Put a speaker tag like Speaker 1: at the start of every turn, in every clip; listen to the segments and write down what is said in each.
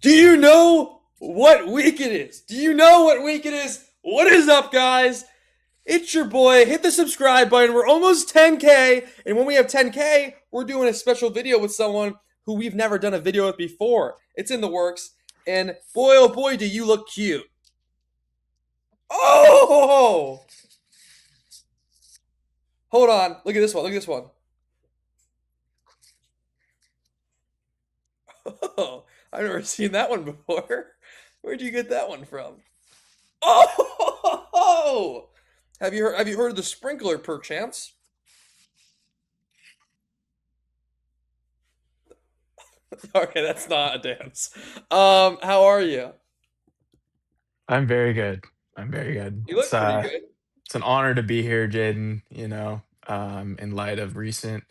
Speaker 1: Do you know what week it is? Do you know what week it is? What is up, guys? It's your boy. Hit the subscribe button. We're almost 10K. And when we have 10K, we're doing a special video with someone who we've never done a video with before. It's in the works. And boy, oh boy, do you look cute. Oh! Hold on. Look at this one. Look at this one. Oh, I've never seen that one before. Where'd you get that one from? Oh! Have you heard of the sprinkler perchance? Okay, that's not a dance. How are you?
Speaker 2: I'm very good. I'm very good.
Speaker 1: You look pretty good.
Speaker 2: It's an honor to be here, Jaden, in light of recent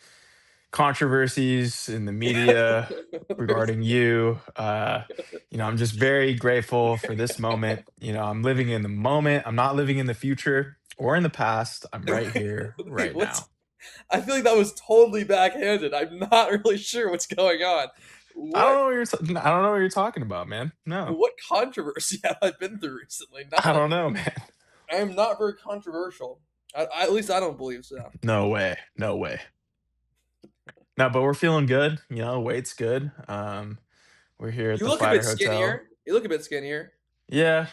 Speaker 2: controversies in the media regarding you. I'm just very grateful for this moment. I'm living in the moment. I'm not living in the future or in the past. I'm right here,
Speaker 1: Wait,
Speaker 2: right
Speaker 1: what's?
Speaker 2: now.
Speaker 1: I feel like that was totally backhanded. I'm not really sure what's going on.
Speaker 2: I don't
Speaker 1: What
Speaker 2: know I don't know what you're talking about, man. No.
Speaker 1: what controversy have I been through recently?
Speaker 2: I
Speaker 1: None.
Speaker 2: don't know, man.
Speaker 1: I am not very controversial. At least I don't believe so.
Speaker 2: No way. No way. No, but we're feeling good. Weight's good. We're here at
Speaker 1: You
Speaker 2: the
Speaker 1: look a
Speaker 2: Fighter
Speaker 1: bit
Speaker 2: Hotel.
Speaker 1: skinnier. You look a bit skinnier.
Speaker 2: Yeah,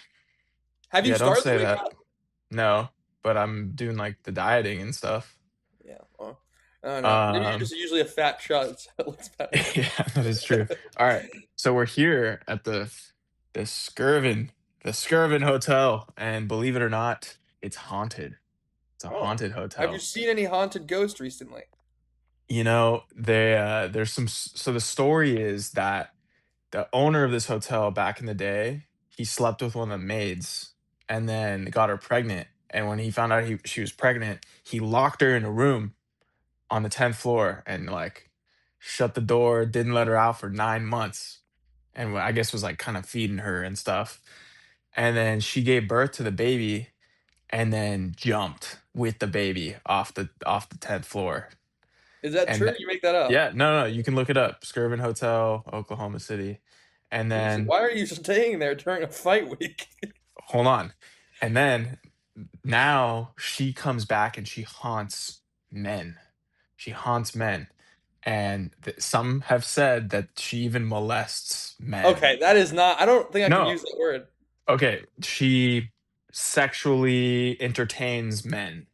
Speaker 1: Have you
Speaker 2: yeah, don't
Speaker 1: started the
Speaker 2: say
Speaker 1: weight
Speaker 2: that.
Speaker 1: cut?
Speaker 2: No, but I'm doing like the dieting and stuff.
Speaker 1: Yeah. Well, I don't know. Maybe you're
Speaker 2: Um,
Speaker 1: just usually a fat chud, so it looks better.
Speaker 2: yeah, that is true. All right, so we're here at the Skirvin, the Skirvin Hotel, and believe it or not, it's haunted. It's a
Speaker 1: Oh,
Speaker 2: haunted
Speaker 1: have you
Speaker 2: hotel.
Speaker 1: seen any haunted ghosts recently?
Speaker 2: There's so the story is that the owner of this hotel back in the day, he slept with one of the maids and then got her pregnant. And when he found out she was pregnant, he locked her in a room on the 10th floor and like shut the door, didn't let her out for 9 months. And I guess was like kind of feeding her and stuff. And then she gave birth to the baby and then jumped with the baby off the 10th floor.
Speaker 1: Is that
Speaker 2: And
Speaker 1: true? You make that up?
Speaker 2: yeah, no, you can look it up. Skirvin Hotel, Oklahoma City. And
Speaker 1: Seriously,
Speaker 2: then
Speaker 1: why are you staying there during a fight week?
Speaker 2: hold on. And then now she comes back and she haunts men. She haunts men. And some have said that she even molests men.
Speaker 1: Okay, that is not. I don't think I can
Speaker 2: No,
Speaker 1: use that word.
Speaker 2: okay. She sexually entertains men.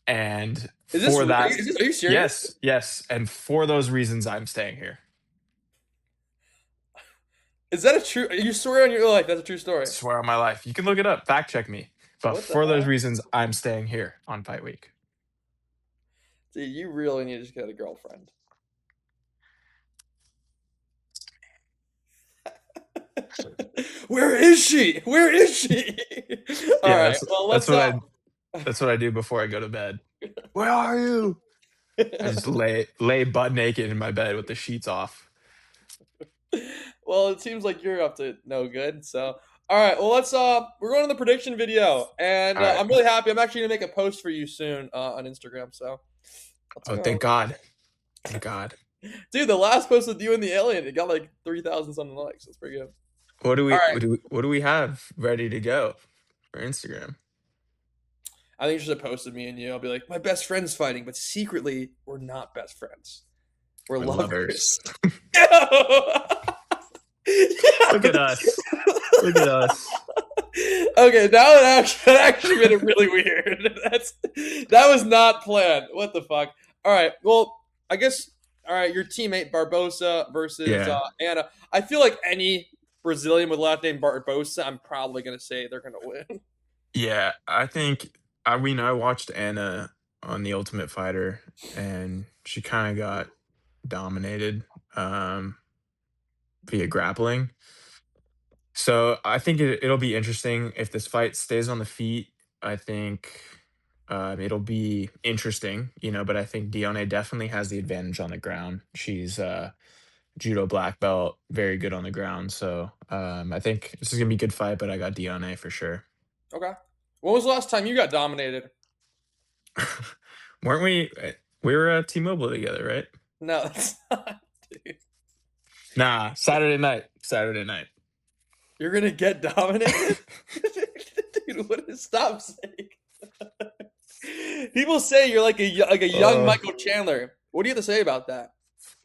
Speaker 2: And
Speaker 1: Is this?
Speaker 2: for that,
Speaker 1: Are you serious?
Speaker 2: yes, yes. And for those reasons, I'm staying here.
Speaker 1: Is that a true? You swear on your life that's a true story?
Speaker 2: Swear on my life. You can look it up, fact check me. But
Speaker 1: What the
Speaker 2: for those
Speaker 1: hell?
Speaker 2: reasons, I'm staying here on Fight Week.
Speaker 1: Dude, you really need to just get a girlfriend. Where is she? Where is she? All
Speaker 2: Yeah,
Speaker 1: right.
Speaker 2: that's
Speaker 1: Well,
Speaker 2: that's
Speaker 1: let's
Speaker 2: what I that's what I do before I go to bed. Where are you? I just lay butt naked in my bed with the sheets off.
Speaker 1: Well, it seems like you're up to no good. So, all right. Well, let's we're going to the prediction video, and
Speaker 2: All right.
Speaker 1: I'm really happy. I'm actually gonna make a post for you soon on Instagram. So let's
Speaker 2: Oh,
Speaker 1: go,
Speaker 2: thank God. Thank God.
Speaker 1: dude. The last post with you and the alien, it got like 3,000 something likes. That's pretty good.
Speaker 2: What do
Speaker 1: All
Speaker 2: we
Speaker 1: right.
Speaker 2: what do we, what do we have ready to go for Instagram?
Speaker 1: I think you should post of me and you. I'll be like, my best friend's fighting, but secretly we're not best friends. We're
Speaker 2: We're lovers.
Speaker 1: lovers. Yo!
Speaker 2: Look at
Speaker 1: Yo!
Speaker 2: us. Look at us.
Speaker 1: Okay, now that actually made it really weird. That was not planned. What the fuck? All right. Well, I guess. All right, your teammate Barbosa versus
Speaker 2: Yeah.
Speaker 1: Anna. I feel like any Brazilian with last name Barbosa, I'm probably gonna say they're gonna win.
Speaker 2: Yeah, I think I watched Anna on The Ultimate Fighter and she kind of got dominated um via grappling. So I think it'll be interesting if this fight stays on the feet. I think it'll be interesting, but I think Dione definitely has the advantage on the ground. She's judo black belt, very good on the ground. So I think this is gonna be a good fight, but I got Dione for sure.
Speaker 1: Okay. When was the last time you got dominated?
Speaker 2: Weren't we? We were at T-Mobile together, right?
Speaker 1: No, that's not. Dude.
Speaker 2: Nah, Saturday night. Saturday night.
Speaker 1: You're gonna get dominated, dude. What is stop saying? People say you're like a young
Speaker 2: uh,
Speaker 1: Michael Chandler. What do you have to say about that?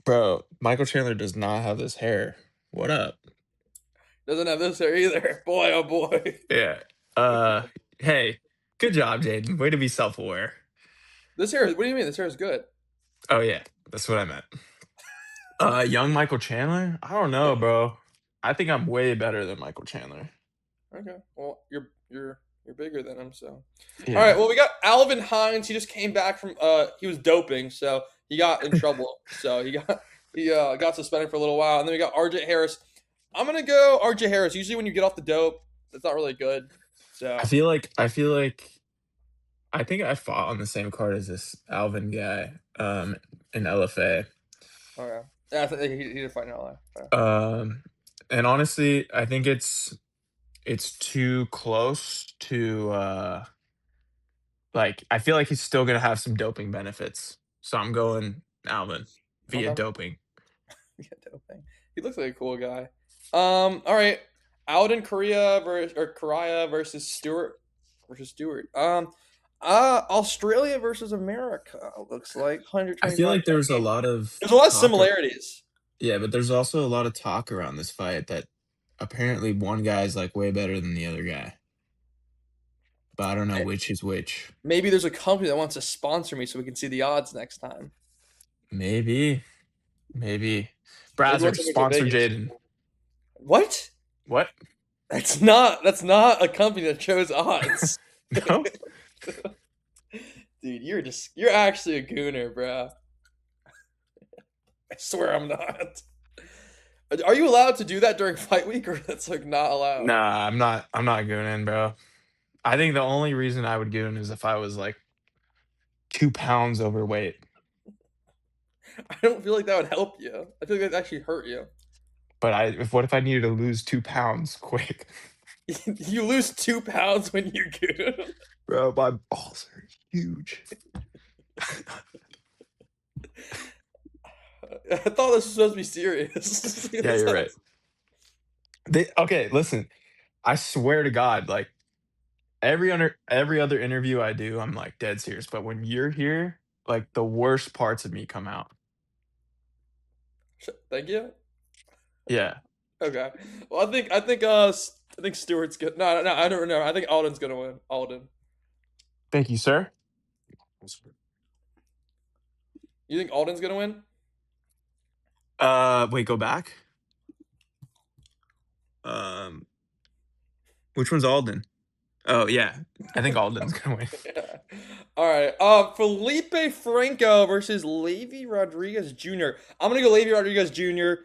Speaker 2: bro, Michael Chandler does not have this hair. What up?
Speaker 1: Doesn't have this hair either. Boy, oh boy.
Speaker 2: Yeah. Uh, hey, good job, Jaden. Way to be self-aware.
Speaker 1: This hair. What do you mean? This hair is good.
Speaker 2: Oh yeah, that's what I meant. Young Michael Chandler? I don't know,
Speaker 1: Yeah.
Speaker 2: bro. I think I'm way better than Michael Chandler.
Speaker 1: Okay. Well, you're bigger than him, so. All right.
Speaker 2: Yeah.
Speaker 1: Well, we got Alvin Hines. He just came back from he was doping, so he got in trouble. So he got suspended for a little while, and then we got RJ Harris. I'm gonna go RJ Harris. Usually, when you get off the dope, that's not really good.
Speaker 2: I
Speaker 1: So
Speaker 2: feel like I feel like I think I fought on the same card as this Alvin guy in LFA.
Speaker 1: okay. Yeah, I think he did fight in LA. Okay.
Speaker 2: Um and honestly, I think it's too close to like I feel like he's still going to have some doping benefits. So I'm going Alvin via
Speaker 1: Okay.
Speaker 2: doping.
Speaker 1: Yeah, doping. He looks like a cool guy. All right. Alden Korea versus Stewart. Australia versus America looks like
Speaker 2: I feel
Speaker 1: 125.
Speaker 2: like there's a lot of
Speaker 1: There's a lot of
Speaker 2: talk.
Speaker 1: similarities.
Speaker 2: Yeah, but there's also a lot of talk around this fight that apparently one guy's like way better than the other guy. But I don't know
Speaker 1: Eh,
Speaker 2: which is which.
Speaker 1: Maybe there's a company that wants to sponsor me so we can see the odds next time.
Speaker 2: Maybe, maybe.
Speaker 1: Maybe we'll
Speaker 2: Browser
Speaker 1: take it to
Speaker 2: sponsor
Speaker 1: Vegas.
Speaker 2: Jaden.
Speaker 1: What?
Speaker 2: What?
Speaker 1: That's not a company that shows odds.
Speaker 2: No?
Speaker 1: Dude, you're actually a gooner, bro. I swear I'm not. Are you allowed to do that during fight week, or that's like not allowed?
Speaker 2: Nah, I'm not going in, bro. I think the only reason I would go in is if I was like 2 pounds overweight.
Speaker 1: I don't feel like that would help you. I feel like that actually hurt you.
Speaker 2: But what if I needed to lose 2 pounds quick?
Speaker 1: You lose 2 pounds when you goon.
Speaker 2: Bro, my balls are huge.
Speaker 1: I thought this was supposed to be serious.
Speaker 2: Yeah, you're right. Okay, listen. I swear to God, like every other interview I do, I'm like dead serious. But when you're here, like the worst parts of me come out.
Speaker 1: Thank you.
Speaker 2: Yeah.
Speaker 1: Okay. Well, I think Stewart's good. No, I don't know. I think Alden's gonna win. Alden.
Speaker 2: Thank you, sir.
Speaker 1: You think Alden's gonna win?
Speaker 2: Wait, go back. Um, which one's Alden? Oh yeah, I think Alden's gonna win.
Speaker 1: Yeah. All right. Felipe Franco versus Levy Rodriguez Jr. I'm gonna go Levy Rodriguez Jr.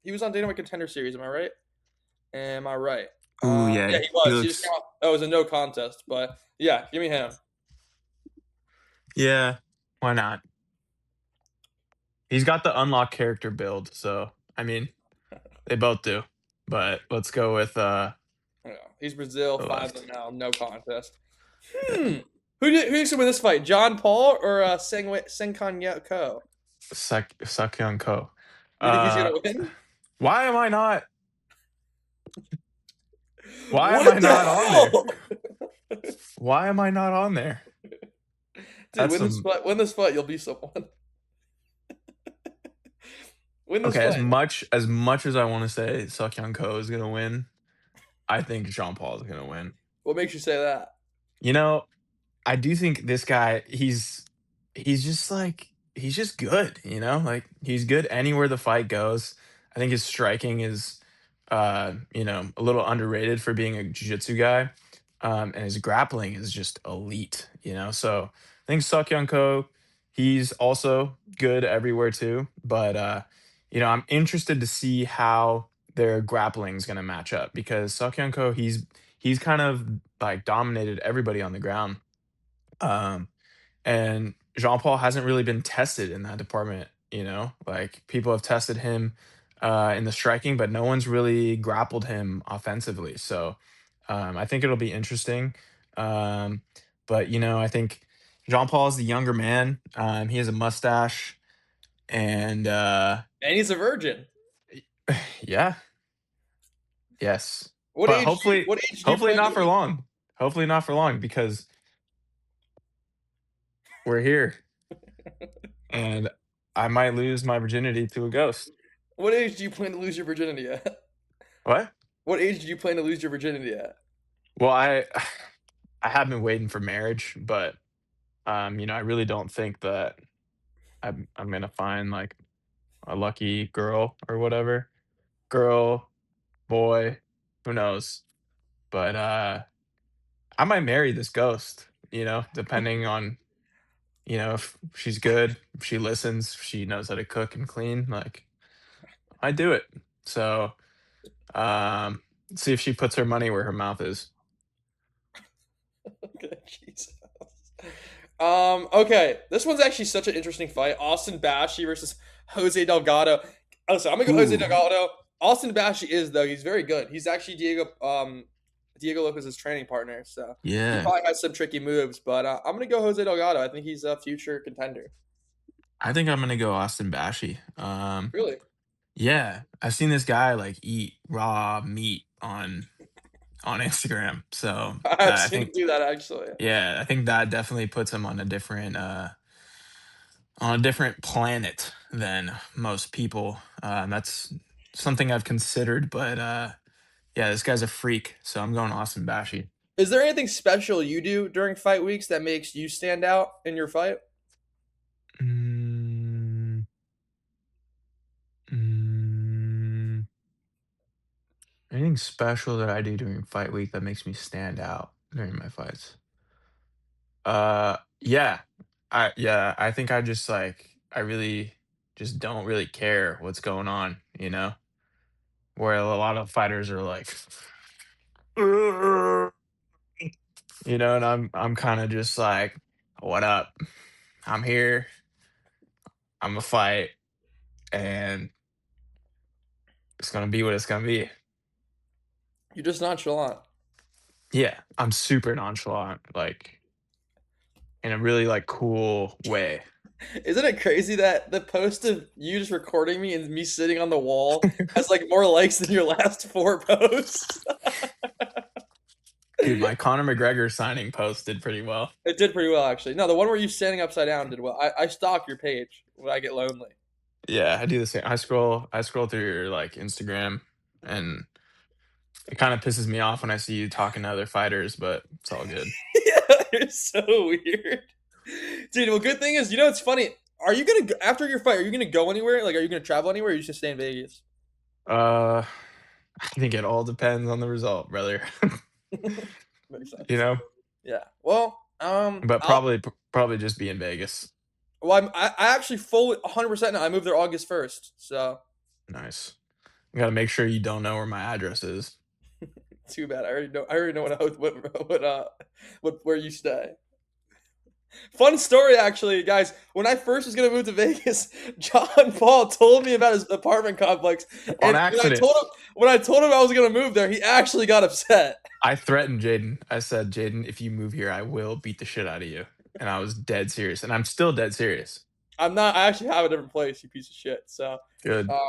Speaker 1: He was on Dynamite Contender Series. Am I right? Am I right?
Speaker 2: Ooh yeah,
Speaker 1: Yeah, he
Speaker 2: he
Speaker 1: was. He just
Speaker 2: looks.
Speaker 1: came out. Oh, it was a no contest, but yeah, give me him.
Speaker 2: Yeah, why not? He's got the unlock character build, so I mean they both do. But let's go with
Speaker 1: Yeah, he's Brazil,
Speaker 2: the
Speaker 1: 5
Speaker 2: left.
Speaker 1: now, no contest.
Speaker 2: Yeah.
Speaker 1: Who's gonna win this fight? John Paul or Senkan Ko?
Speaker 2: Sakyong Ko.
Speaker 1: You think he's
Speaker 2: Uh,
Speaker 1: gonna win?
Speaker 2: why am I not? Why am I
Speaker 1: What the
Speaker 2: not on there?
Speaker 1: hell?
Speaker 2: Why am I not on there?
Speaker 1: Dude,
Speaker 2: That's some.
Speaker 1: win this fight, you'll be someone. Win this
Speaker 2: Okay, as
Speaker 1: fight.
Speaker 2: much as I want to say Sakyong Ko is gonna win, I think Jean Paul is gonna win.
Speaker 1: What makes you say that?
Speaker 2: You know, I do think this guy, he's just like he's just good, you know? Like he's good anywhere the fight goes. I think his striking is a little underrated for being a jiu-jitsu guy. And his grappling is just elite, you know? So I think Seokyeon Ko, he's also good everywhere too. But I'm interested to see how their grappling is gonna match up because Seokyeon Ko, he's kind of like dominated everybody on the ground. Um, and Jean Paul hasn't really been tested in that department, you know? Like people have tested him in the striking, but no one's really grappled him offensively. So I think it'll be interesting. Um, but I think Jean Paul is the younger man. He has a mustache, and
Speaker 1: And he's a virgin.
Speaker 2: Yeah. Yes.
Speaker 1: What
Speaker 2: But
Speaker 1: age do you
Speaker 2: hopefully
Speaker 1: what age do you
Speaker 2: hopefully
Speaker 1: plan to
Speaker 2: not for
Speaker 1: meet?
Speaker 2: long. Hopefully not for long because we're here and I might lose my virginity to a ghost.
Speaker 1: What age do you plan to lose your virginity at?
Speaker 2: What?
Speaker 1: What age do you plan to lose your virginity at?
Speaker 2: Well, I have been waiting for marriage, but I really don't think that I'm gonna find like a lucky girl or whatever. Girl, boy, who knows? But I might marry this ghost, depending on, if she's good, if she listens, if she knows how to cook and clean, like I do it. So, um, see if she puts her money where her mouth is.
Speaker 1: Okay, Jesus. Okay. This one's actually such an interesting fight. Austin Bashi versus Jose Delgado. Oh, sorry, I'm gonna go Jose
Speaker 2: Ooh,
Speaker 1: Delgado. Austin Bashi is though, he's very good. He's actually Diego Lopez's training partner, so he
Speaker 2: yeah.
Speaker 1: probably has some tricky moves, but I'm gonna go Jose Delgado. I think he's a future contender.
Speaker 2: I think I'm gonna go Austin Bashy.
Speaker 1: Really?
Speaker 2: Yeah, I've seen this guy like eat raw meat on Instagram. So
Speaker 1: I've
Speaker 2: I
Speaker 1: seen him
Speaker 2: think,
Speaker 1: do that actually.
Speaker 2: yeah, I think that definitely puts him on a different planet than most people. That's something I've considered, but yeah, this guy's a freak. So I'm going Austin Bashy.
Speaker 1: Is there anything special you do during fight weeks that makes you stand out in your fight?
Speaker 2: Mm, mm, Anything special that I do during fight week that makes me stand out during my fights? Yeah. I think I really just don't really care what's going on. Where a lot of fighters are like, and I'm kind of just like, what up? I'm here. I'm a fight, and it's gonna be what it's gonna be.
Speaker 1: You're just nonchalant.
Speaker 2: Yeah, I'm super nonchalant, like in a really like cool way.
Speaker 1: Isn't it crazy that the post of you just recording me and me sitting on the wall has like more likes than your last four posts?
Speaker 2: Dude, my Conor McGregor signing post did pretty well.
Speaker 1: It did pretty well actually. No, the one where you standing upside down did well. I stalk your page when I get lonely.
Speaker 2: Yeah, I do the same. I scroll through your like Instagram, and it kind of pisses me off when I see you talking to other fighters, but it's all good.
Speaker 1: Yeah, it's so weird. Dude, well good thing is, it's funny. Are you gonna go, after your fight, are you gonna go anywhere? Like are you gonna travel anywhere or are you just gonna stay in Vegas?
Speaker 2: Uh, I think it all depends on the result, brother.
Speaker 1: Makes
Speaker 2: you
Speaker 1: sense.
Speaker 2: know,
Speaker 1: Yeah. Well,
Speaker 2: but
Speaker 1: I'll
Speaker 2: probably just be in Vegas.
Speaker 1: well I actually fully 100% now. I moved there August 1st. So
Speaker 2: Nice. You gotta make sure you don't know where my address is.
Speaker 1: too bad. I already know what where you stay. Fun story, actually, guys. When I first was gonna move to Vegas, John Paul told me about his apartment complex,
Speaker 2: On
Speaker 1: and
Speaker 2: accident.
Speaker 1: when I told him I was gonna move there, he actually got upset.
Speaker 2: I threatened Jaden. I said, Jaden, if you move here, I will beat the shit out of you. And I was dead serious, and I'm still dead serious.
Speaker 1: I'm not. I actually have a different place, you piece of shit. So,
Speaker 2: Good.
Speaker 1: uh,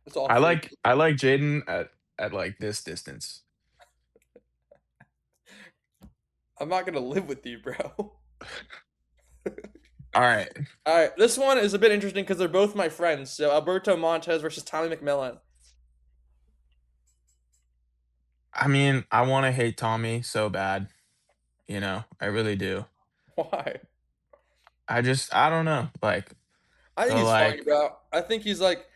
Speaker 1: it's all
Speaker 2: I
Speaker 1: free.
Speaker 2: like I like Jaden at like this distance.
Speaker 1: I'm not gonna live with you, bro.
Speaker 2: All right.
Speaker 1: All right, this one is a bit interesting because they're both my friends. So Alberto Montez versus Tommy McMillan.
Speaker 2: I mean, I want to hate Tommy so bad. I really do.
Speaker 1: Why?
Speaker 2: I don't know. Like
Speaker 1: I think
Speaker 2: the
Speaker 1: he's funny,
Speaker 2: like,
Speaker 1: bro. I think he's like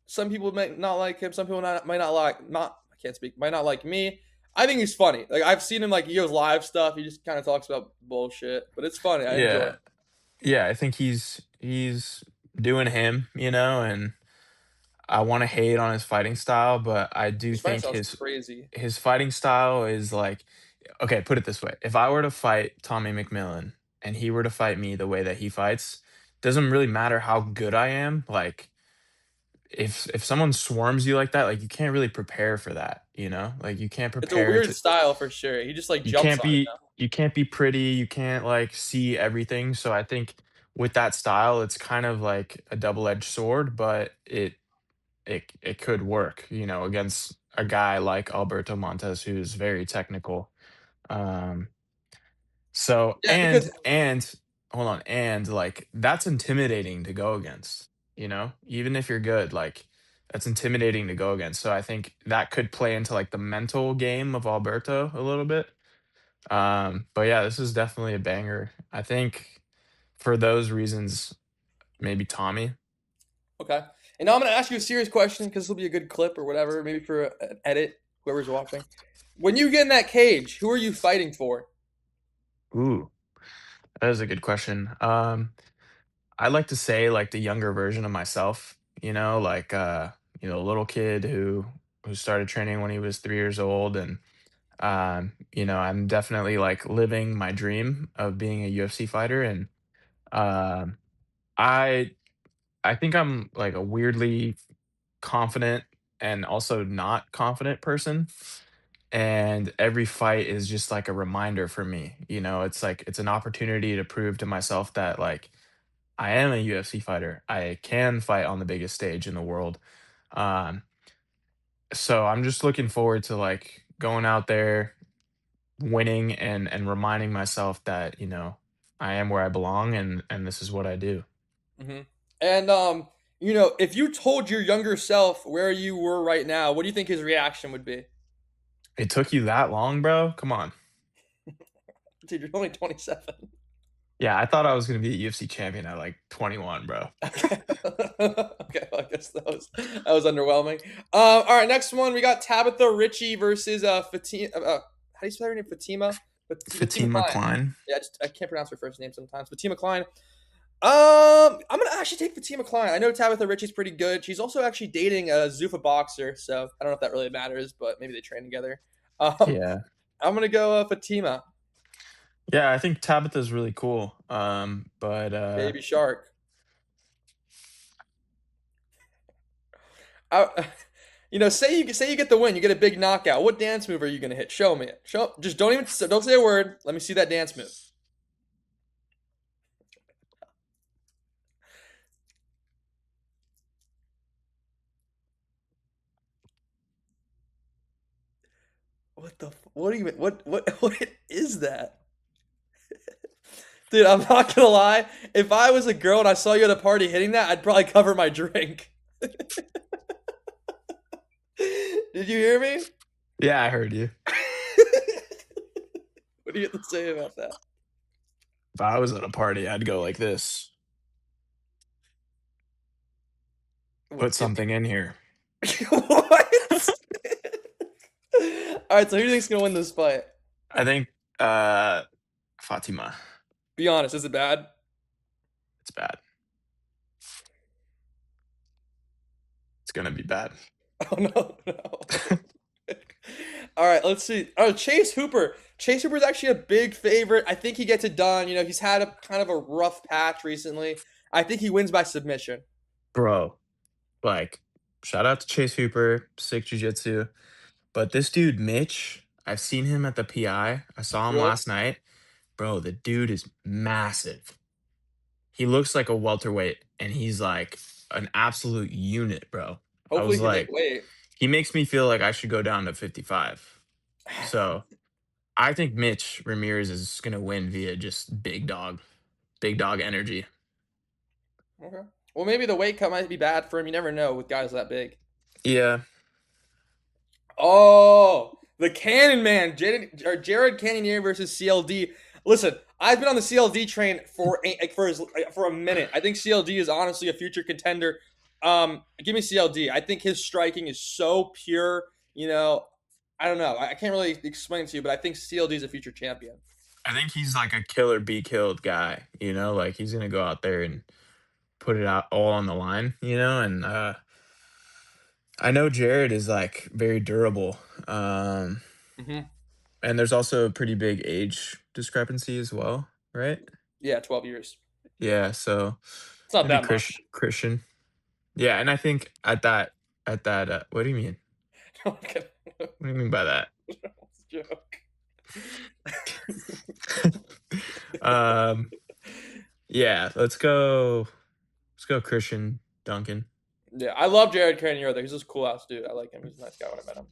Speaker 1: some people might not like him. Some people might not like not. I can't speak. Might not like me. I think he's funny. Like I've seen him like he goes live stuff. He just kind of talks about bullshit, but it's funny. I enjoy
Speaker 2: yeah,
Speaker 1: it.
Speaker 2: yeah. I think he's doing him, and I want to hate on his fighting style, but I do
Speaker 1: His fighting
Speaker 2: think
Speaker 1: style's
Speaker 2: his
Speaker 1: crazy.
Speaker 2: his fighting style is like, okay, put it this way: if I were to fight Tommy McMillan and he were to fight me the way that he fights, doesn't really matter how good I am. Like if someone swarms you like that, like you can't really prepare for that. Like you can't
Speaker 1: It's a
Speaker 2: prepare
Speaker 1: weird
Speaker 2: to
Speaker 1: style for sure. He just like
Speaker 2: you
Speaker 1: jumps
Speaker 2: can't
Speaker 1: on it.
Speaker 2: be you can't be pretty, you can't like see everything. So I think with that style, it's kind of like a double-edged sword, but it could work, against a guy like Alberto Montes who's very technical. Um, so
Speaker 1: Yeah, because
Speaker 2: and hold on, and like that's intimidating to go against, even if you're good, like that's intimidating to go against. So I think that could play into like the mental game of Alberto a little bit. But yeah, this is definitely a banger. I think for those reasons, maybe Tommy.
Speaker 1: okay. And now I'm gonna ask you a serious question because this will be a good clip or whatever, maybe for an edit, whoever's watching. When you get in that cage, who are you fighting for?
Speaker 2: Ooh, that is a good question. I like to say like the younger version of myself, like a little kid who started training when he was 3 years old, and I'm definitely like living my dream of being a UFC fighter, and um, I I think I'm like a weirdly confident and also not confident person. And every fight is just like a reminder for me. It's like it's an opportunity to prove to myself that like I am a UFC fighter. I can fight on the biggest stage in the world. Um, so I'm just looking forward to like going out there, winning and reminding myself that, I am where I belong and this is what I do.
Speaker 1: Hmm. And if you told your younger self where you were right now, what do you think his reaction would be?
Speaker 2: It took you that long, bro? Come on.
Speaker 1: Dude, you're only 27.
Speaker 2: Yeah, I thought I was gonna be a UFC champion at like 21, bro.
Speaker 1: Okay. Okay, well, I guess that was underwhelming. All right, next one we got Tabitha Ritchie versus Fatima. How do you spell her name? Fatima. Fatima
Speaker 2: Fatima
Speaker 1: Klein.
Speaker 2: Klein.
Speaker 1: Yeah, I can't pronounce her first name sometimes. Fatima Klein. I'm gonna actually take Fatima Klein. I know Tabitha Ritchie's pretty good. She's also actually dating a Zuffa boxer, so I don't know if that really matters, but maybe they train together. Um,
Speaker 2: Yeah.
Speaker 1: I'm gonna go Fatima,
Speaker 2: Yeah, I think Tabitha's really cool. But
Speaker 1: Baby Shark. I, say you get the win, you get a big knockout. What dance move are you gonna hit? Show me it. Just don't say a word. Let me see that dance move. What even what is that? Dude, I'm not gonna lie. If I was a girl and I saw you at a party hitting that, I'd probably cover my drink. Did you hear me?
Speaker 2: yeah, I heard you.
Speaker 1: What do you have to say about that?
Speaker 2: If I was at a party, I'd go like this.
Speaker 1: What?
Speaker 2: Put something in here.
Speaker 1: What? All right, so who do you think's gonna win this fight?
Speaker 2: I think Fatima.
Speaker 1: Be honest, is it bad?
Speaker 2: It's bad. It's gonna be bad.
Speaker 1: Oh no, no. All right, let's see. Oh, Chase Hooper. Chase Hooper is actually a big favorite. I think he gets it done. He's had a kind of a rough patch recently. I think he wins by submission.
Speaker 2: Bro, like, shout out to Chase Hooper, sick jujitsu. But this dude, Mitch, I've seen him at the PI. I saw him
Speaker 1: Really?
Speaker 2: last night. Bro, the dude is massive. He looks like a welterweight, and he's like an absolute unit, bro. I
Speaker 1: Hopefully
Speaker 2: was
Speaker 1: he can make
Speaker 2: like,
Speaker 1: weight.
Speaker 2: he makes me feel like I should go down to 55. So I think Mitch Ramirez is gonna win via just big dog energy.
Speaker 1: Okay. Well, maybe the weight cut might be bad for him. You never know with guys that big.
Speaker 2: Yeah,
Speaker 1: Oh, the Cannon Man, Jared Cannonier versus CLD. Listen, I've been on the CLD train for a minute. I think CLD is honestly a future contender. Give me CLD. I think his striking is so pure. I don't know. I can't really explain it to you, but I think CLD is a future champion.
Speaker 2: I think he's like a killer be killed guy. Like he's gonna go out there and put it out all on the line. And I know Jared is like very durable. Um,
Speaker 1: Hmm.
Speaker 2: and there's also a pretty big age discrepancy as well, right?
Speaker 1: Yeah, 12 years.
Speaker 2: Yeah, so
Speaker 1: It's not
Speaker 2: maybe
Speaker 1: that much.
Speaker 2: Christian. Yeah, and I think at that what do you mean?
Speaker 1: I'm kidding.
Speaker 2: What do you mean by that?
Speaker 1: It's a joke.
Speaker 2: um, yeah, let's go Christian Duncan.
Speaker 1: Yeah, I love Jared Cannonier though. He's just a cool ass dude. I like him. He's a nice guy when I met him.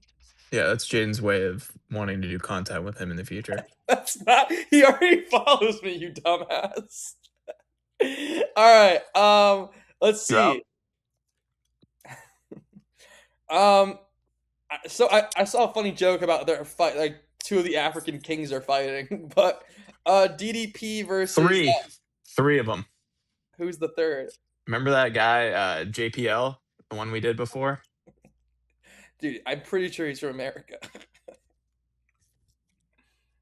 Speaker 2: Yeah, that's Jaden's way of wanting to do content with him in the future.
Speaker 1: That's not. He already follows me, you dumbass. All right. Let's
Speaker 2: You out?
Speaker 1: see. Um. So I saw a funny joke about their fight. Like two of the African kings are fighting, but DDP versus
Speaker 2: Three. Three of them.
Speaker 1: who's the third?
Speaker 2: Remember that guy, JPL, the one we did before?
Speaker 1: Dude, I'm pretty sure he's from America.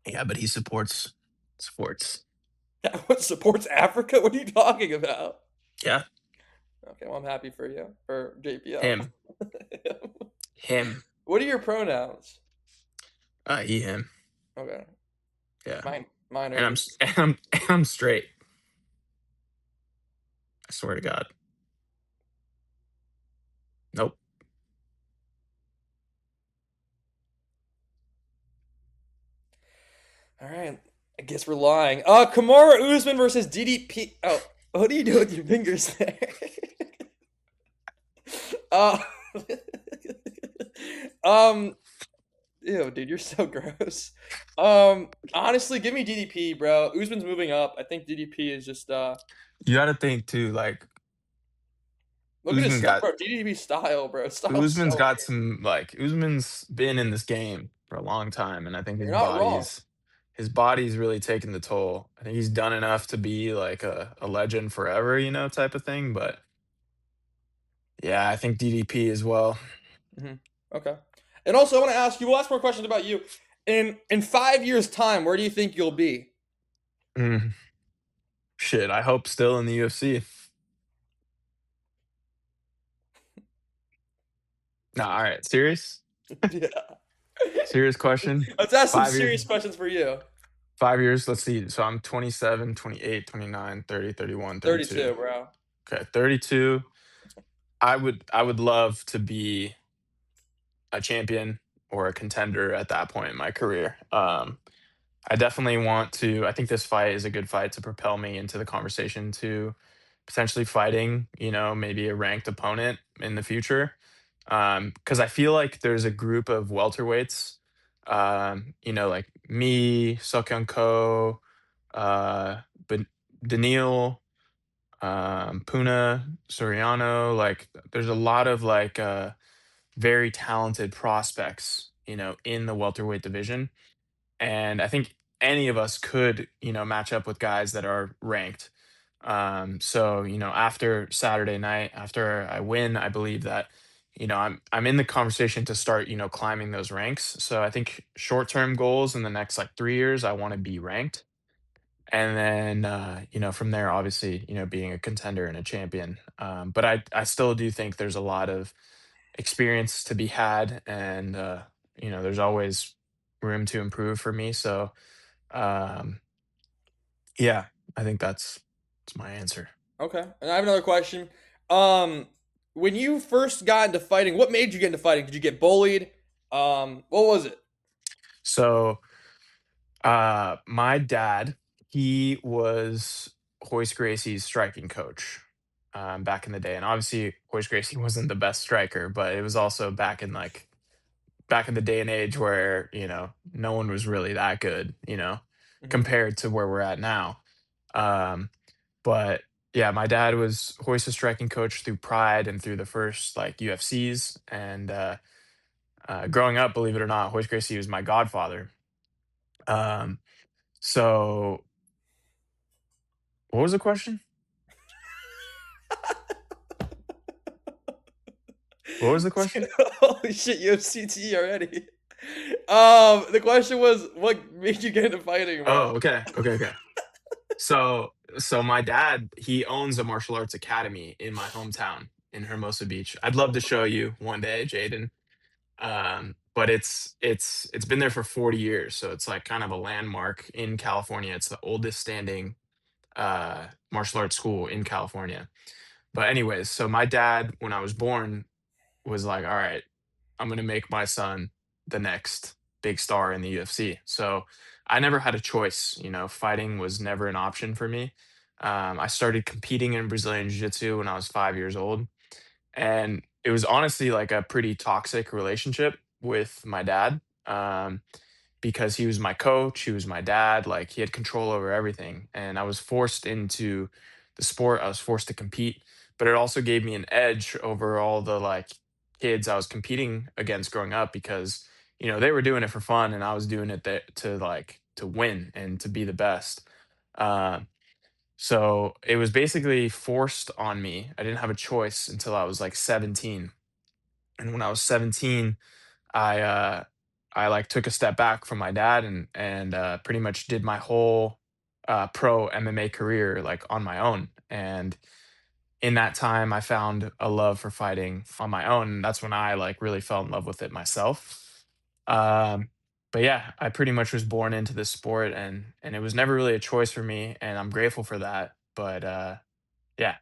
Speaker 2: Yeah, but he supports sports.
Speaker 1: What supports Africa? What are you talking about?
Speaker 2: Yeah,
Speaker 1: Okay, well I'm happy for you for JPL.
Speaker 2: him. Him.
Speaker 1: What are your pronouns?
Speaker 2: He, him.
Speaker 1: Okay,
Speaker 2: Yeah.
Speaker 1: mine are
Speaker 2: And I'm,
Speaker 1: he.
Speaker 2: s- and I'm, and I'm straight. I swear to God. Nope.
Speaker 1: All right, I guess we're lying. Kamara Usman versus DDP. Oh, what do you do with your fingers there? uh, um, ew, dude, you're so gross. Honestly, give me DDP, bro. Usman's moving up. I think DDP is just
Speaker 2: You got to think too, like,
Speaker 1: look at his
Speaker 2: Usman
Speaker 1: stuff,
Speaker 2: got
Speaker 1: bro. DDP style, bro. Style's
Speaker 2: Usman's
Speaker 1: so
Speaker 2: got
Speaker 1: weird.
Speaker 2: some like Usman's been in this game for a long time, and I think
Speaker 1: You're not wrong.
Speaker 2: his body's really taken the toll. I think he's done enough to be like a legend forever, type of thing. But yeah, I think DDP as well.
Speaker 1: Hmm. Okay. And also, I want to ask you. We'll ask more questions about you. In 5 years' time, where do you think you'll be?
Speaker 2: Mm, shit, I hope still in the UFC. Nah, all right,
Speaker 1: Yeah.
Speaker 2: serious question.
Speaker 1: Let's ask some
Speaker 2: 5 years,
Speaker 1: serious questions for you.
Speaker 2: 5 years. Let's see. So I'm 27, 28, 29, 30, 31, 32.
Speaker 1: 32, bro.
Speaker 2: Okay, 32. I would love to be a champion or a contender at that point in my career. I definitely want to. I think this fight is a good fight to propel me into the conversation to potentially fighting, maybe a ranked opponent in the future. Because I feel like there's a group of welterweights, like me, Sokyung Ko, but Daniil, Puna, Soriano. Like, there's a lot of like very talented prospects, in the welterweight division. And I think any of us could, match up with guys that are ranked. So, after Saturday night, after I win, I believe that, I'm in the conversation to start, climbing those ranks. So I think short-term goals in the next like 3 years, I want to be ranked. And then, from there, obviously, being a contender and a champion. But I still do think there's a lot of experience to be had, and there's always room to improve for me. So um, yeah, I think that's my answer.
Speaker 1: Okay. And I have another question. Um, when you first got into fighting, what made you get into fighting? Did you get bullied? What was it?
Speaker 2: So my dad, he was Hoist Gracie's striking coach, back in the day, and obviously Hoist Gracie wasn't the best striker, but it was also back in the day and age where no one was really that good,
Speaker 1: Hmm.
Speaker 2: compared to where we're at now. Um, but yeah, my dad was Hoist's striking coach through Pride and through the first like UFCs. And growing up, believe it or not, Hoist Gracie was my godfather. Um, so what was the question? What was the question?
Speaker 1: Holy shit, you have CTE already. The question was, what made you get into fighting, bro?
Speaker 2: Oh, okay, okay, okay. So my dad, he owns a martial arts academy in my hometown in Hermosa Beach. I'd love to show you one day, Jaden. But it's been there for 40 years, so it's like kind of a landmark in California. It's the oldest standing martial arts school in California. But anyways, so my dad, when I was born, was like, all right, I'm gonna make my son the next big star in the UFC. So I never had a choice. Fighting was never an option for me. I started competing in Brazilian Jiu Jitsu when I was 5 years old, And it was honestly like a pretty toxic relationship with my dad. Because he was my coach, he was my dad, like he had control over everything. And I was forced into the sport, I was forced to compete, but it also gave me an edge over all the like kids I was competing against growing up because, they were doing it for fun and I was doing it to like to win and to be the best. Um, so it was basically forced on me. I didn't have a choice until I was like 17. And when I was 17, I I like took a step back from my dad and pretty much did my whole pro MMA career like on my own. And in that time, I found a love for fighting on my own. And that's when I like really fell in love with it myself. Um, but yeah, I pretty much was born into this sport, and it was never really a choice for me, and I'm grateful for that. But yeah,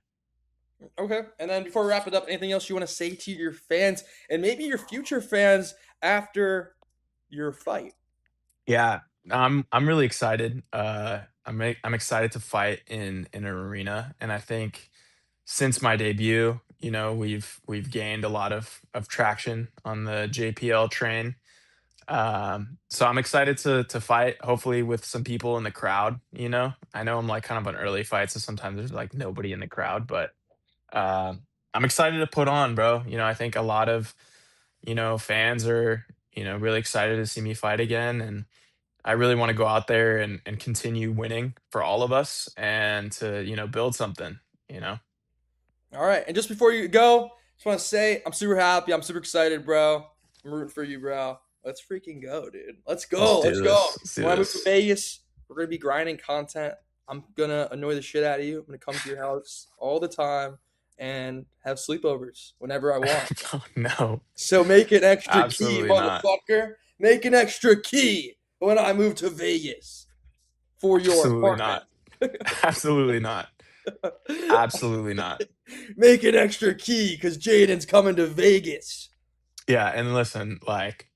Speaker 1: Okay. And then before we wrap it up, anything else you want to say to your fans and maybe your future fans after your fight?
Speaker 2: yeah, I'm really excited. I'm excited to fight in an arena, and I think since my debut, we've gained a lot of traction on the JPL train. So I'm excited to fight, hopefully with some people in the crowd. I know I'm like kind of an early fight, so sometimes there's like nobody in the crowd, but um, I'm excited to put on, bro. I think a lot of fans are really excited to see me fight again, and I really want to go out there and continue winning for all of us and to, build something, you know?
Speaker 1: All right. And just before you go, just want to say I'm super happy. I'm super excited, bro. I'm rooting for you, bro. Let's freaking go, dude. Let's
Speaker 2: Let's
Speaker 1: go.
Speaker 2: do
Speaker 1: Let's go.
Speaker 2: this. Let's do
Speaker 1: When I move to
Speaker 2: this.
Speaker 1: Vegas, we're gonna be grinding content. I'm gonna annoy the shit out of you. I'm gonna come to your house all the time and have sleepovers whenever I want.
Speaker 2: Oh, no,
Speaker 1: So make an extra key,
Speaker 2: absolutely not.
Speaker 1: motherfucker. Make an extra key when I move to Vegas for your
Speaker 2: Absolutely
Speaker 1: apartment.
Speaker 2: not. Absolutely not. Absolutely not.
Speaker 1: Make an extra key because Jaden's coming to Vegas.
Speaker 2: Yeah, and listen, like,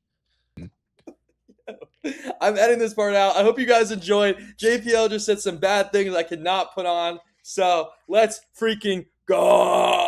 Speaker 1: I'm editing this part out. I hope you guys enjoyed. JPL just said some bad things I could not put on. So let's freaking go.